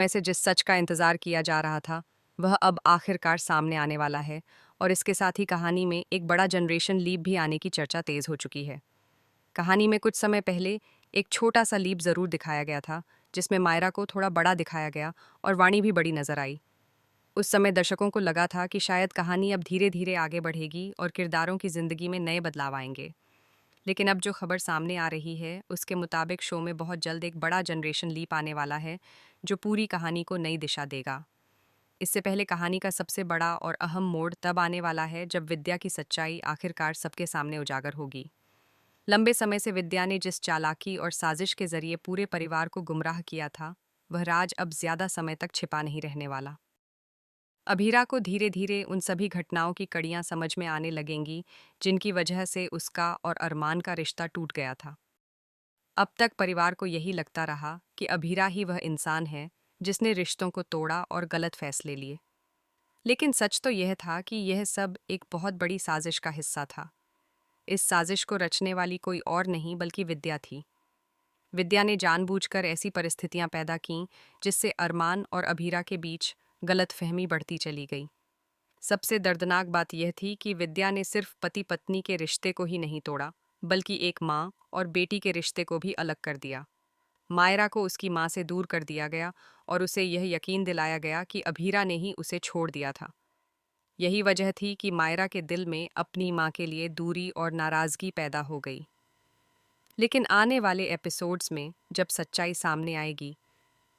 में से जिस सच का इंतजार किया जा रहा था, वह अब आखिरकार सामने आने वाला है। और इसके साथ ही कहानी में एक बड़ा जनरेशन लीप भी आने की चर्चा तेज हो चुकी है। कहानी में कुछ समय पहले एक छोटा सा लीप जरूर दिखाया गया था, जिसमें मायरा को थोड़ा बड़ा दिखाया गया और वाणी भी बड़ी नजर आई। उस समय दर्शकों को लगा था कि शायद कहानी अब धीरे धीरे आगे बढ़ेगी और किरदारों की जिंदगी में नए बदलाव आएंगे। लेकिन अब जो खबर सामने आ रही है, उसके मुताबिक शो में बहुत जल्द एक बड़ा जनरेशन लीप आने वाला है, जो पूरी कहानी को नई दिशा देगा। इससे पहले कहानी का सबसे बड़ा और अहम मोड़ तब आने वाला है जब विद्या की सच्चाई आखिरकार सबके सामने उजागर होगी। लंबे समय से विद्या ने जिस चालाकी और साजिश के जरिए पूरे परिवार को गुमराह किया था, वह राज अब ज्यादा समय तक छिपा नहीं रहने वाला। अभीरा को धीरे धीरे उन सभी घटनाओं की कड़ियां समझ में आने लगेंगी, जिनकी वजह से उसका और अरमान का रिश्ता टूट गया था। अब तक परिवार को यही लगता रहा कि अभीरा ही वह इंसान है जिसने रिश्तों को तोड़ा और गलत फैसले लिए। लेकिन सच तो यह था कि यह सब एक बहुत बड़ी साजिश का हिस्सा था। इस साजिश को रचने वाली कोई और नहीं बल्कि विद्या थी। विद्या ने जानबूझकर ऐसी परिस्थितियां पैदा कीं जिससे अरमान और अभीरा के बीच गलतफहमी बढ़ती चली गई। सबसे दर्दनाक बात यह थी कि विद्या ने सिर्फ पति पत्नी के रिश्ते को ही नहीं तोड़ा, बल्कि एक माँ और बेटी के रिश्ते को भी अलग कर दिया। मायरा को उसकी माँ से दूर कर दिया गया और उसे यह यकीन दिलाया गया कि अभीरा ने ही उसे छोड़ दिया था। यही वजह थी कि मायरा के दिल में अपनी माँ के लिए दूरी और नाराजगी पैदा हो गई। लेकिन आने वाले एपिसोड्स में जब सच्चाई सामने आएगी,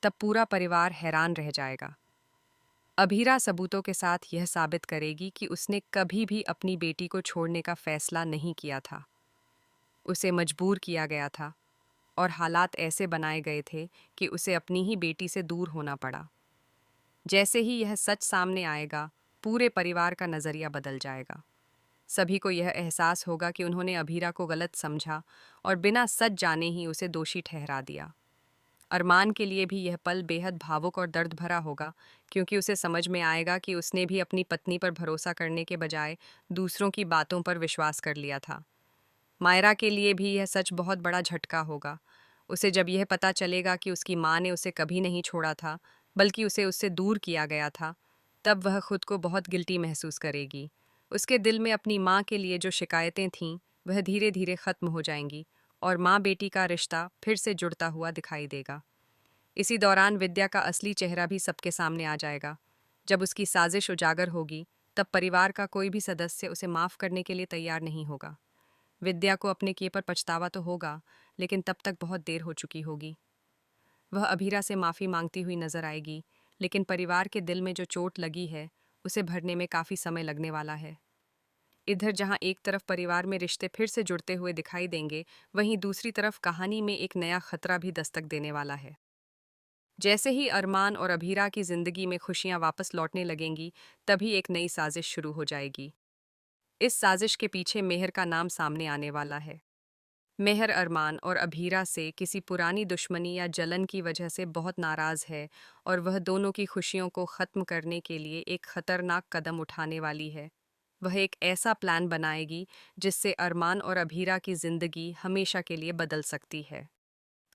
तब पूरा परिवार हैरान रह जाएगा। अभीरा सबूतों के साथ यह साबित करेगी कि उसने कभी भी अपनी बेटी को छोड़ने का फैसला नहीं किया था। उसे मजबूर किया गया था और हालात ऐसे बनाए गए थे कि उसे अपनी ही बेटी से दूर होना पड़ा। जैसे ही यह सच सामने आएगा, पूरे परिवार का नज़रिया बदल जाएगा। सभी को यह एहसास होगा कि उन्होंने अभीरा को गलत समझा और बिना सच जाने ही उसे दोषी ठहरा दिया। अरमान के लिए भी यह पल बेहद भावुक और दर्द भरा होगा, क्योंकि उसे समझ में आएगा कि उसने भी अपनी पत्नी पर भरोसा करने के बजाय दूसरों की बातों पर विश्वास कर लिया था। मायरा के लिए भी यह सच बहुत बड़ा झटका होगा। उसे जब यह पता चलेगा कि उसकी माँ ने उसे कभी नहीं छोड़ा था, बल्कि उसे उससे दूर किया गया था, तब वह खुद को बहुत गिल्टी महसूस करेगी। उसके दिल में अपनी माँ के लिए जो शिकायतें थीं, वह धीरे धीरे खत्म हो जाएंगी और माँ बेटी का रिश्ता फिर से जुड़ता हुआ दिखाई देगा। इसी दौरान विद्या का असली चेहरा भी सबके सामने आ जाएगा। जब उसकी साजिश उजागर होगी, तब परिवार का कोई भी सदस्य उसे माफ़ करने के लिए तैयार नहीं होगा। विद्या को अपने किए पर पछतावा तो होगा, लेकिन तब तक बहुत देर हो चुकी होगी। वह अभीरा से माफ़ी मांगती हुई नजर आएगी, लेकिन परिवार के दिल में जो चोट लगी है, उसे भरने में काफ़ी समय लगने वाला है। इधर जहां एक तरफ परिवार में रिश्ते फिर से जुड़ते हुए दिखाई देंगे, वहीं दूसरी तरफ कहानी में एक नया खतरा भी दस्तक देने वाला है। जैसे ही अरमान और अभीरा की जिंदगी में खुशियां वापस लौटने लगेंगी, तभी एक नई साजिश शुरू हो जाएगी। इस साजिश के पीछे मेहर का नाम सामने आने वाला है। मेहर अरमान और अभीरा से किसी पुरानी दुश्मनी या जलन की वजह से बहुत नाराज है और वह दोनों की खुशियों को ख़त्म करने के लिए एक खतरनाक कदम उठाने वाली है। वह एक ऐसा प्लान बनाएगी जिससे अरमान और अभीरा की जिंदगी हमेशा के लिए बदल सकती है।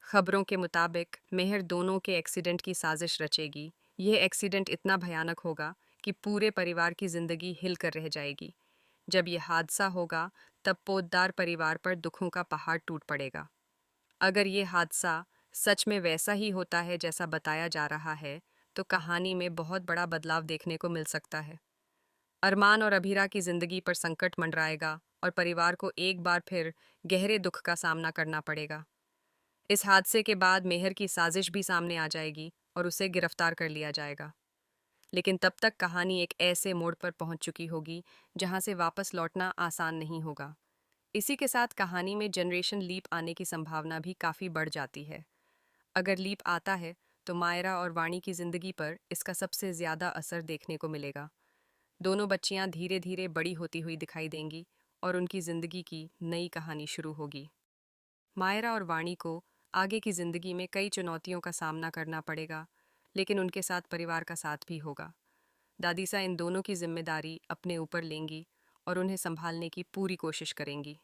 खबरों के मुताबिक मेहर दोनों के एक्सीडेंट की साजिश रचेगी। यह एक्सीडेंट इतना भयानक होगा कि पूरे परिवार की जिंदगी हिल कर रह जाएगी। जब यह हादसा होगा, तब पोद्दार परिवार पर दुखों का पहाड़ टूट पड़ेगा। अगर ये हादसा सच में वैसा ही होता है जैसा बताया जा रहा है, तो कहानी में बहुत बड़ा बदलाव देखने को मिल सकता है। अरमान और अभीरा की जिंदगी पर संकट मंडराएगा और परिवार को एक बार फिर गहरे दुख का सामना करना पड़ेगा। इस हादसे के बाद मेहर की साजिश भी सामने आ जाएगी और उसे गिरफ्तार कर लिया जाएगा। लेकिन तब तक कहानी एक ऐसे मोड़ पर पहुंच चुकी होगी जहां से वापस लौटना आसान नहीं होगा। इसी के साथ कहानी में जनरेशन लीप आने की संभावना भी काफ़ी बढ़ जाती है। अगर लीप आता है, तो मायरा और वाणी की जिंदगी पर इसका सबसे ज़्यादा असर देखने को मिलेगा। दोनों बच्चियां धीरे धीरे बड़ी होती हुई दिखाई देंगी और उनकी जिंदगी की नई कहानी शुरू होगी। मायरा और वाणी को आगे की जिंदगी में कई चुनौतियों का सामना करना पड़ेगा, लेकिन उनके साथ परिवार का साथ भी होगा। दादीसा इन दोनों की जिम्मेदारी अपने ऊपर लेंगी और उन्हें संभालने की पूरी कोशिश करेंगी।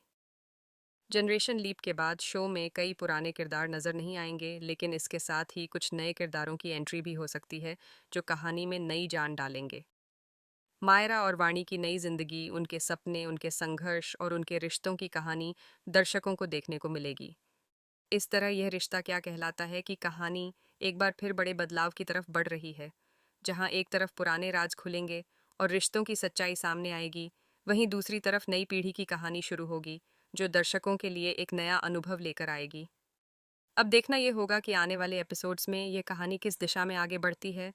जनरेशन लीप के बाद शो में कई पुराने किरदार नजर नहीं आएंगे, लेकिन इसके साथ ही कुछ नए किरदारों की एंट्री भी हो सकती है जो कहानी में नई जान डालेंगे। मायरा और वाणी की नई जिंदगी, उनके सपने, उनके संघर्ष और उनके रिश्तों की कहानी दर्शकों को देखने को मिलेगी। इस तरह यह रिश्ता क्या कहलाता है कि कहानी एक बार फिर बड़े बदलाव की तरफ बढ़ रही है। जहां एक तरफ पुराने राज खुलेंगे और रिश्तों की सच्चाई सामने आएगी, वहीं दूसरी तरफ नई पीढ़ी की कहानी शुरू होगी जो दर्शकों के लिए एक नया अनुभव लेकर आएगी। अब देखना यह होगा कि आने वाले एपिसोड्स में यह कहानी किस दिशा में आगे बढ़ती है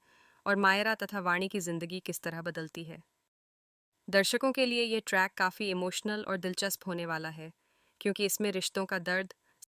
और मायरा तथा वाणी की जिंदगी किस तरह बदलती है। दर्शकों के लिए ये ट्रैक काफ़ी इमोशनल और दिलचस्प होने वाला है, क्योंकि इसमें रिश्तों का दर्द,